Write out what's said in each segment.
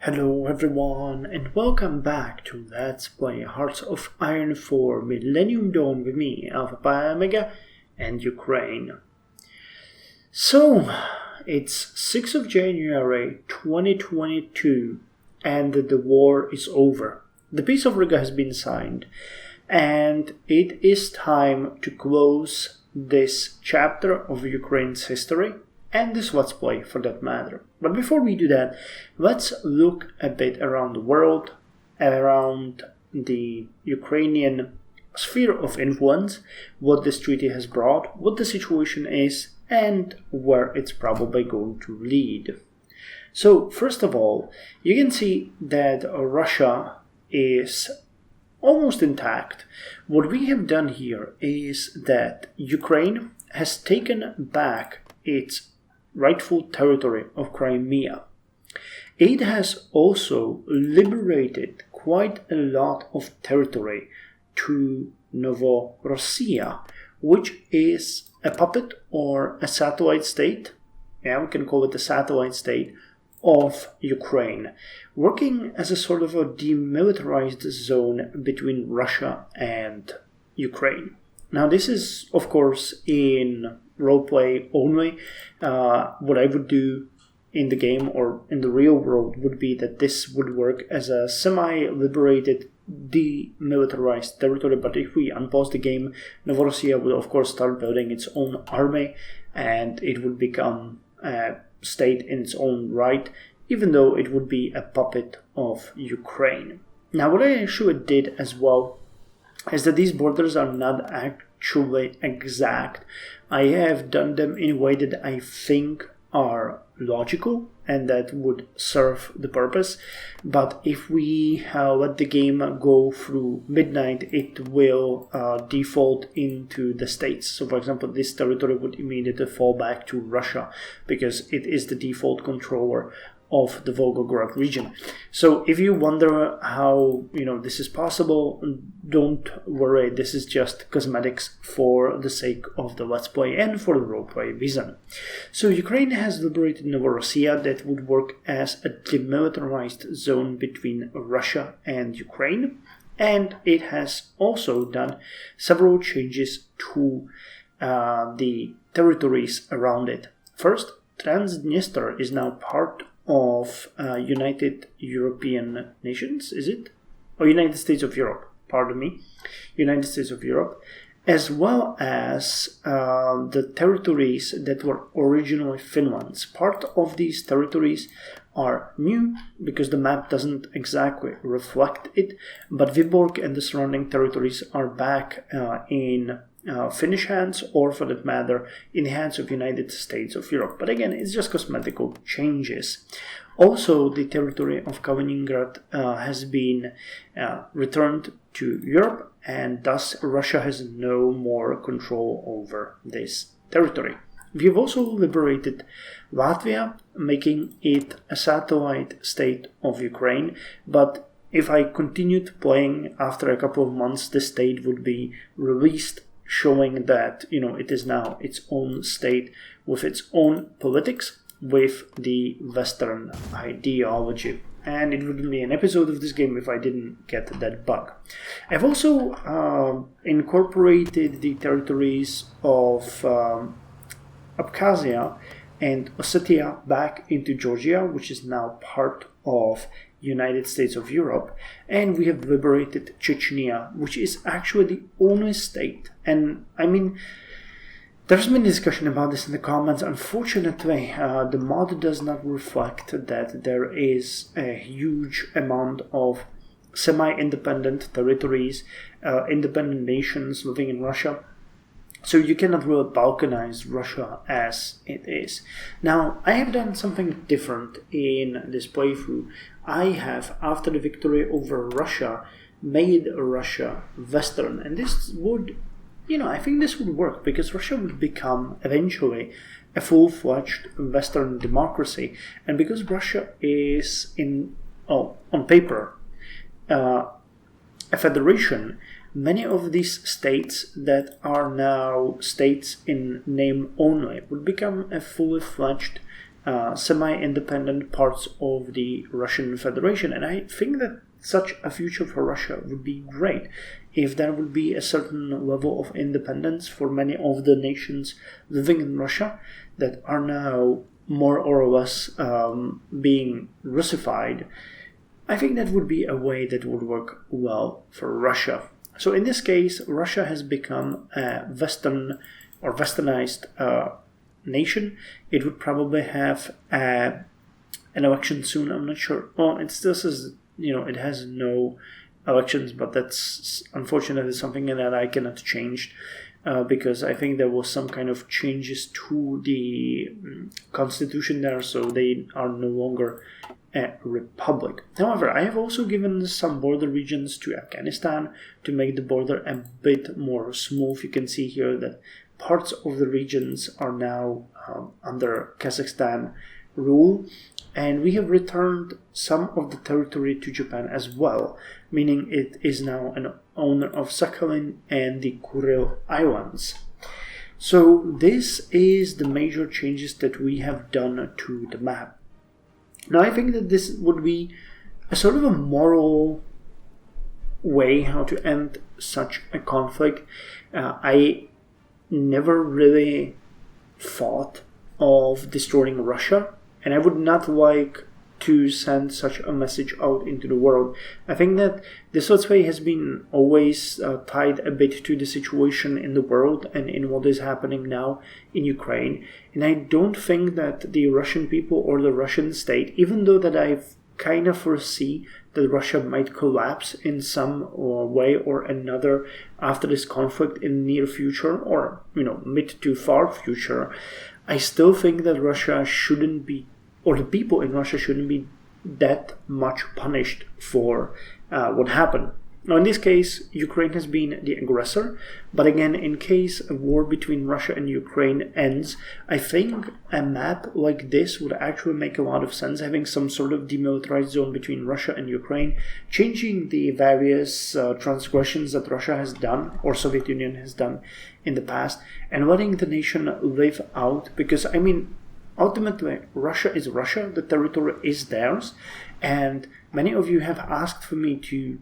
Hello everyone and welcome back to Let's Play Hearts of Iron 4 Millennium Dawn with me, Alpha Pi Omega, and Ukraine. So, it's 6th of January 2022 and the war is over. The Peace of Riga has been signed and it is time to close this chapter of Ukraine's history and this Let's Play for that matter. But before we do that, let's look a bit around the world, around the Ukrainian sphere of influence, what this treaty has brought, what the situation is, and where it's probably going to lead. So, first of all, you can see that Russia is almost intact. What we have done here is that Ukraine has taken back its rightful territory of Crimea. It has also liberated quite a lot of territory to Novorossiya, which is a puppet or a satellite state, we can call it a satellite state, of Ukraine, working as a sort of a demilitarized zone between Russia and Ukraine. Now this is, of course, in roleplay only. What I would do in the game or in the real world would be that this would work as a semi-liberated, demilitarized territory, but if we unpause the game, Novorossiya will of course start building its own army and it would become a state in its own right, even though it would be a puppet of Ukraine. Now what I actually did as well is that these borders are not actually exact. I have done them in a way that I think are logical and that would serve the purpose. But if we let the game go through midnight, it will default into the states. So for example, this territory would immediately fall back to Russia because it is the default controller of the Volgograd region. So if you wonder how this is possible, don't worry, this is just cosmetics for the sake of the Let's Play and for the roleplay reason. So Ukraine has liberated Novorossiya that would work as a demilitarized zone between Russia and Ukraine, and it has also done several changes to the territories around it. First, Transnistria is now part of United European Nations, is it? Or United States of Europe, pardon me. United States of Europe, as well as the territories that were originally Finland's. Part of these territories are new because the map doesn't exactly reflect it, but Viborg and the surrounding territories are back in Finnish hands, or for that matter, in the hands of United States of Europe. But again, it's just cosmetical changes. Also, the territory of Kaliningrad has been returned to Europe, and thus Russia has no more control over this territory. We have also liberated Latvia, making it a satellite state of Ukraine, but if I continued playing after a couple of months, the state would be released, showing that it is now its own state with its own politics, with the Western ideology. And it wouldn't be an episode of this game if I didn't get that bug. I've also incorporated the territories of Abkhazia and Ossetia back into Georgia, which is now part of United States of Europe, and we have liberated Chechnya, which is actually the only state. And I mean, there's been discussion about this in the comments. Unfortunately, the mod does not reflect that there is a huge amount of semi-independent territories, independent nations living in Russia. So you cannot really balkanize Russia as it is. Now, I have done something different in this playthrough. I have, after the victory over Russia, made Russia Western. And this would, I think this would work because Russia would become eventually a full-fledged Western democracy. And because Russia is on paper, a federation, many of these states that are now states in name only would become a fully fledged semi-independent parts of the Russian Federation. And I think that such a future for Russia would be great if there would be a certain level of independence for many of the nations living in Russia that are now more or less being Russified. I think that would be a way that would work well for Russia. So in this case, Russia has become a Western or Westernized nation. It would probably have an election soon. I'm not sure. Well, it still says, it has no elections, but that's unfortunately something that I cannot change because I think there was some kind of changes to the constitution there, so they are no longer a republic. However, I have also given some border regions to Afghanistan to make the border a bit more smooth. You can see here that parts of the regions are now under Kazakhstan rule, and we have returned some of the territory to Japan as well, meaning it is now an owner of Sakhalin and the Kuril Islands. So this is the major changes that we have done to the map. Now I think that this would be a sort of a moral way how to end such a conflict. I never really thought of destroying Russia, and I would not like to send such a message out into the world. I think that this way has been always tied a bit to the situation in the world and in what is happening now in Ukraine. And I don't think that the Russian people or the Russian state, even though that I kind of foresee that Russia might collapse in some way or another after this conflict in the near future or, mid to far future, I still think that Russia shouldn't be, or the people in Russia shouldn't be that much punished for what happened. Now, in this case, Ukraine has been the aggressor, but again, in case a war between Russia and Ukraine ends, I think a map like this would actually make a lot of sense, having some sort of demilitarized zone between Russia and Ukraine, changing the various transgressions that Russia has done, or Soviet Union has done in the past, and letting the nation live out, because, ultimately, Russia is Russia, the territory is theirs, and many of you have asked for me to,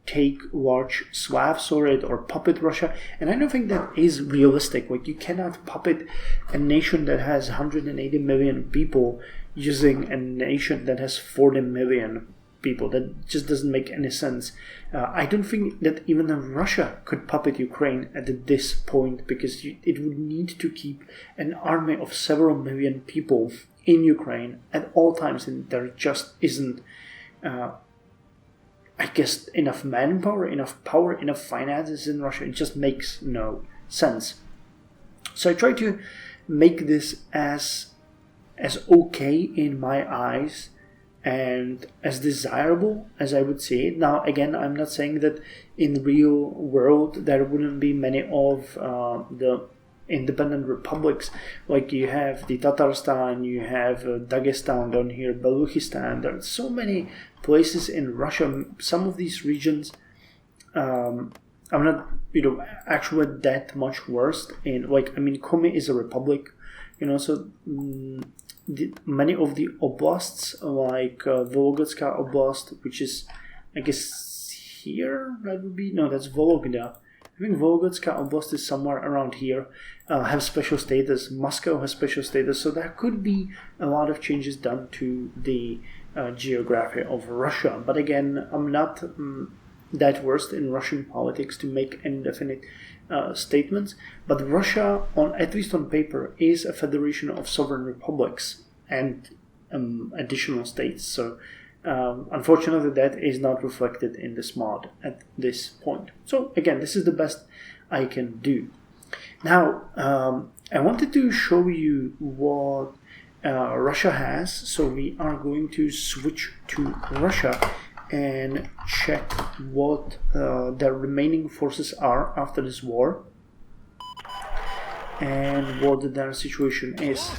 take large swaths of it or puppet Russia, and I don't think that is realistic. Like, you cannot puppet a nation that has 180 million people using a nation that has 40 million people. That just doesn't make any sense. I don't think that even Russia could puppet Ukraine at this point, because it would need to keep an army of several million people in Ukraine at all times, and there just isn't enough manpower, enough power, enough finances in Russia. It just makes no sense. So I try to make this as okay in my eyes and as desirable as I would see it. Now, again, I'm not saying that in the real world there wouldn't be many of the independent republics. Like, you have the Tatarstan, you have Dagestan down here, Baluchistan. There are so many places in Russia. Some of these regions are not, actually that much worse. Komi is a republic, so many of the oblasts, like Vologotska Oblast, which is, I guess, here, that would be, no, that's Vologda. I think Vologotska Oblast is somewhere around here, have special status. Moscow has special status, so there could be a lot of changes done to the geography of Russia. But again, I'm not that versed in Russian politics to make any definite statements. But Russia, at least on paper, is a federation of sovereign republics and additional states. So unfortunately, that is not reflected in this mod at this point. So again, this is the best I can do. Now, I wanted to show you what Russia has. So we are going to switch to Russia and check what the remaining forces are after this war and what their situation is.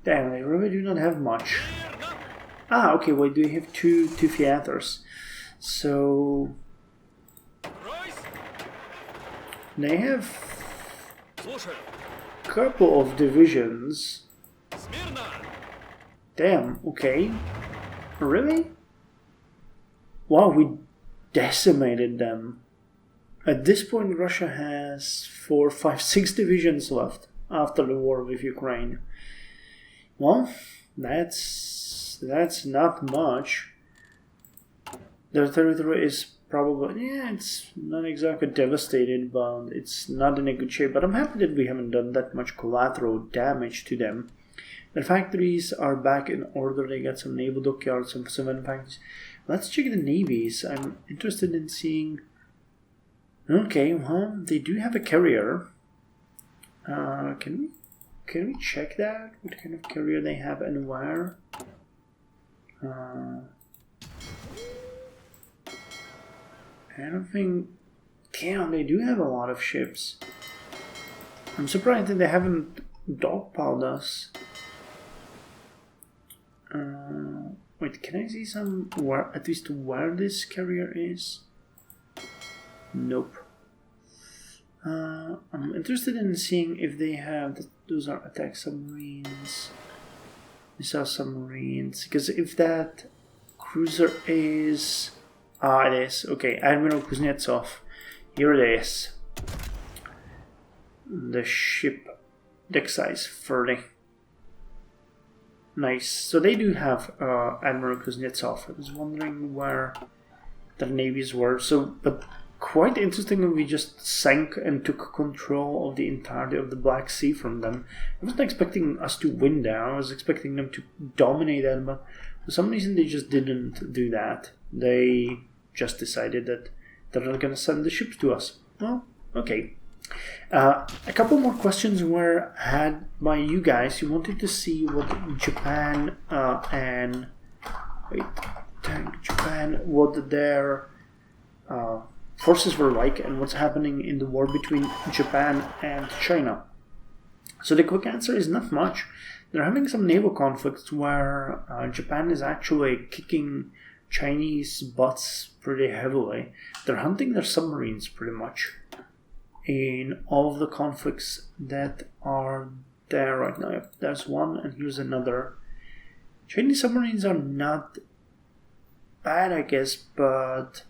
Damn, they really do not have much. Okay, wait, do we have two theaters? So they have a couple of divisions Damn, okay. Really? Wow, we decimated them. At this point, Russia has 4, 5, 6 divisions left after the war with Ukraine. Well, that's not much. Their territory is probably, it's not exactly devastated, but it's not in a good shape. But I'm happy that we haven't done that much collateral damage to them. Their factories are back in order. They got some naval dockyards, some civilian factories. Let's check the navies. I'm interested in seeing. Okay, well, they do have a carrier. Can we check that? What kind of carrier they have and where? I don't think. Damn, they do have a lot of ships. I'm surprised that they haven't dogpiled us. Wait, can I see some at least where this carrier is? Nope. I'm interested in seeing if they have those are attack submarines, missile submarines. Because if that cruiser is, it is okay. Admiral Kuznetsov, here it is. The ship, deck size 30. Nice. So they do have Admiral Kuznetsov. I was wondering where the navies were. So, but quite interesting when we just sank and took control of the entirety of the Black Sea from them. I wasn't expecting us to win there. I was expecting them to dominate them, but for some reason they just didn't do that. They just decided that they're not going to send the ships to us. Well, okay. A couple more questions were had by you guys. You wanted to see what Japan what their forces were like and what's happening in the war between Japan and China. So the quick answer is not much. They're having some naval conflicts where Japan is actually kicking Chinese butts pretty heavily. They're hunting their submarines pretty much in all of the conflicts that are there right now. There's one and here's another. Chinese submarines are not bad, I guess, but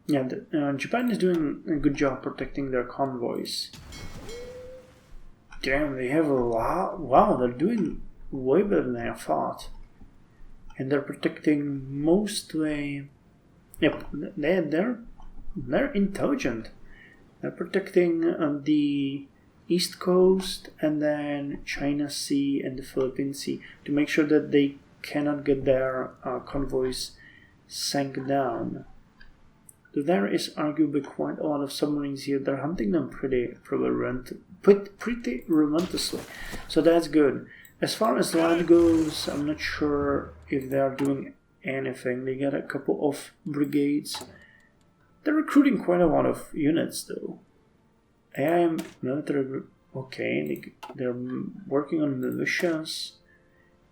yeah, Japan is doing a good job protecting their convoys. Damn, they have a lot. Wow, they're doing way better than I thought. And they're protecting mostly. Yep, they're intelligent. They're protecting the East Coast and then China Sea and the Philippine Sea to make sure that they cannot get their convoys sank down. So there is arguably quite a lot of submarines here. They're hunting them pretty relentlessly. So that's good. As far as land goes, I'm not sure if they are doing anything. They got a couple of brigades. They're recruiting quite a lot of units though. AI military, okay, they're working on militias,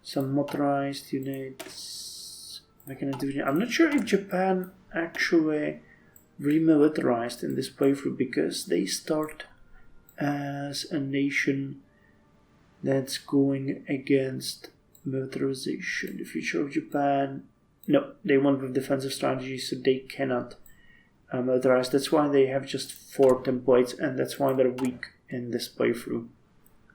some motorized units, I'm not sure if Japan actually remilitarized in this playthrough because they start as a nation that's going against militarization. The future of Japan, no, they went with defensive strategy, so they cannot militarize. That's why they have just 4 templates, and that's why they're weak in this playthrough,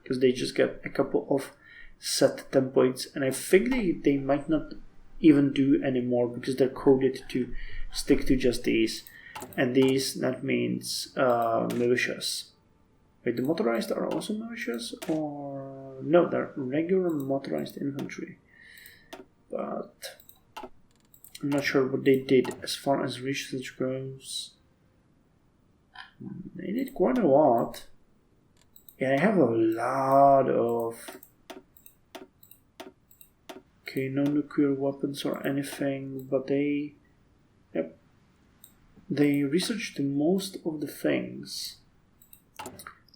because they just get a couple of set templates, and I think they might not even do anymore because they're coded to stick to just these, and these, that means militias. Wait, the motorized are also militias, or no, they're regular motorized infantry, but I'm not sure what they did as far as research goes. They did quite a lot. Yeah, I have a lot of... Okay, no nuclear weapons or anything, but they... Yep. They researched most of the things.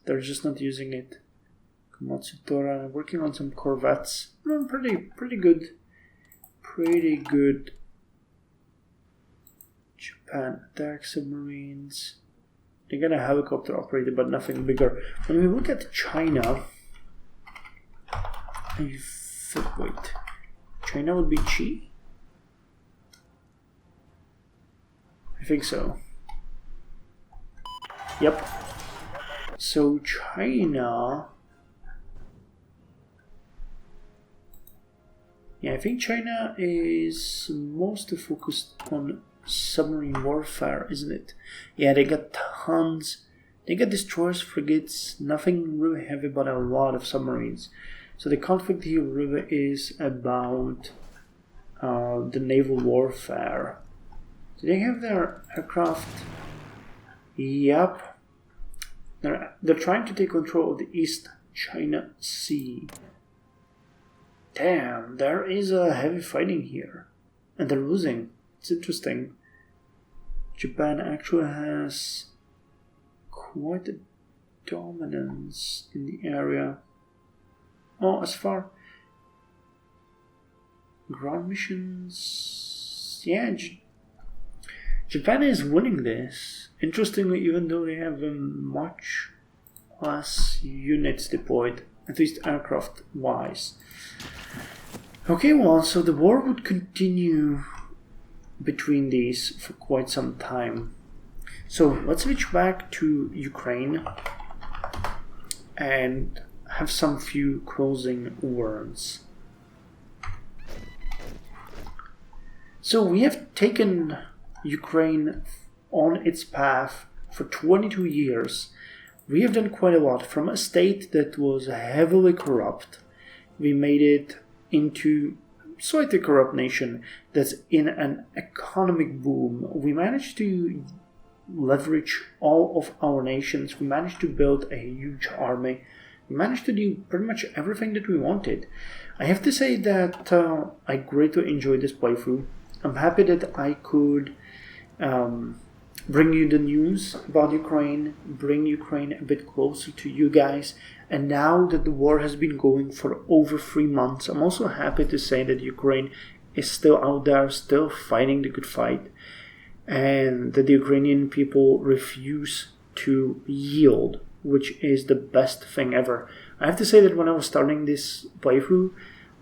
They're just not using it. Komatsutora, working on some corvettes. Pretty good. Pretty good. Japan attack submarines. They got a helicopter operator, but nothing bigger. When we look at China, Wait. China would be Chi? I think so. Yep. So China... Yeah, I think China is mostly focused on submarine warfare, isn't it? Yeah, they got tons. They got destroyers, frigates, nothing really heavy, but a lot of submarines. So the conflict here really is about the naval warfare. Do they have their aircraft? Yep. They're trying to take control of the East China Sea. Damn, there is a heavy fighting here. And they're losing. It's interesting. Japan actually has quite a dominance in the area. Oh, as far... ground missions... Yeah, Japan is winning this. Interestingly, even though they have much less units deployed, at least aircraft-wise. Okay, well, so the war would continue between these for quite some time. So let's switch back to Ukraine and have some few closing words. So we have taken Ukraine on its path for 22 years. We have done quite a lot. From a state that was heavily corrupt, we made it into a slightly corrupt nation that's in an economic boom. We managed to leverage all of our nations. We managed to build a huge army. We managed to do pretty much everything that we wanted. I have to say that I greatly enjoyed this playthrough. I'm happy that I could bring you the news about Ukraine, bring Ukraine a bit closer to you guys. And now that the war has been going for over 3 months, I'm also happy to say that Ukraine is still out there, still fighting the good fight, and that the Ukrainian people refuse to yield, which is the best thing ever. I have to say that when I was starting this playthrough,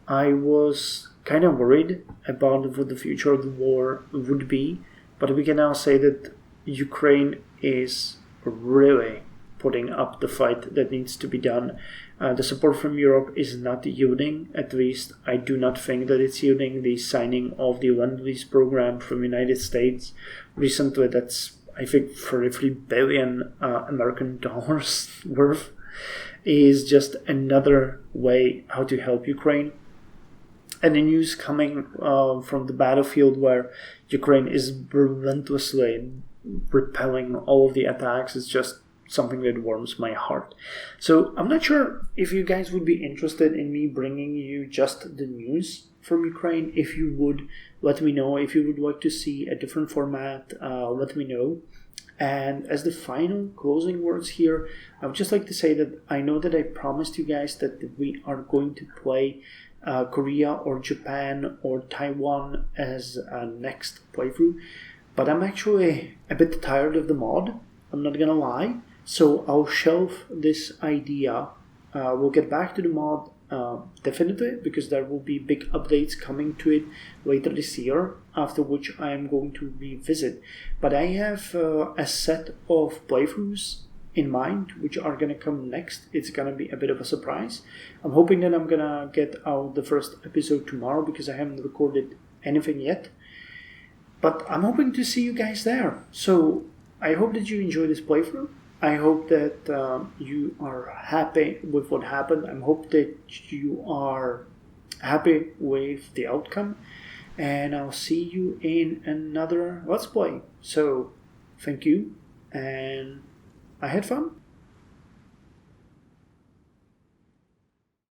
I was kind of worried about what the future of the war would be, but we can now say that Ukraine is really putting up the fight that needs to be done. The support from Europe is not yielding. At least I do not think that it's yielding. The signing of the Lend-Lease program from the United States recently, that's I think 33 billion American dollars worth, is just another way how to help Ukraine. And the news coming from the battlefield where Ukraine is relentlessly repelling all of the attacks is just something that warms my heart. So I'm not sure if you guys would be interested in me bringing you just the news from Ukraine. If you would, let me know. If you would like to see a different format, let me know. And as the final closing words here, I would just like to say that I know that I promised you guys that we are going to play Korea or Japan or Taiwan as a next playthrough, but I'm actually a bit tired of the mod, I'm not gonna lie, so I'll shelve this idea. We'll get back to the mod definitely, because there will be big updates coming to it later this year, after which I am going to revisit. But I have a set of playthroughs in mind which are gonna come next. It's gonna be a bit of a surprise. I'm hoping that I'm gonna get out the first episode tomorrow, because I haven't recorded anything yet. But I'm hoping to see you guys there. So I hope that you enjoy this playthrough. I hope that you are happy with what happened. I hope that you are happy with the outcome. And I'll see you in another Let's Play. So, thank you. And I had fun.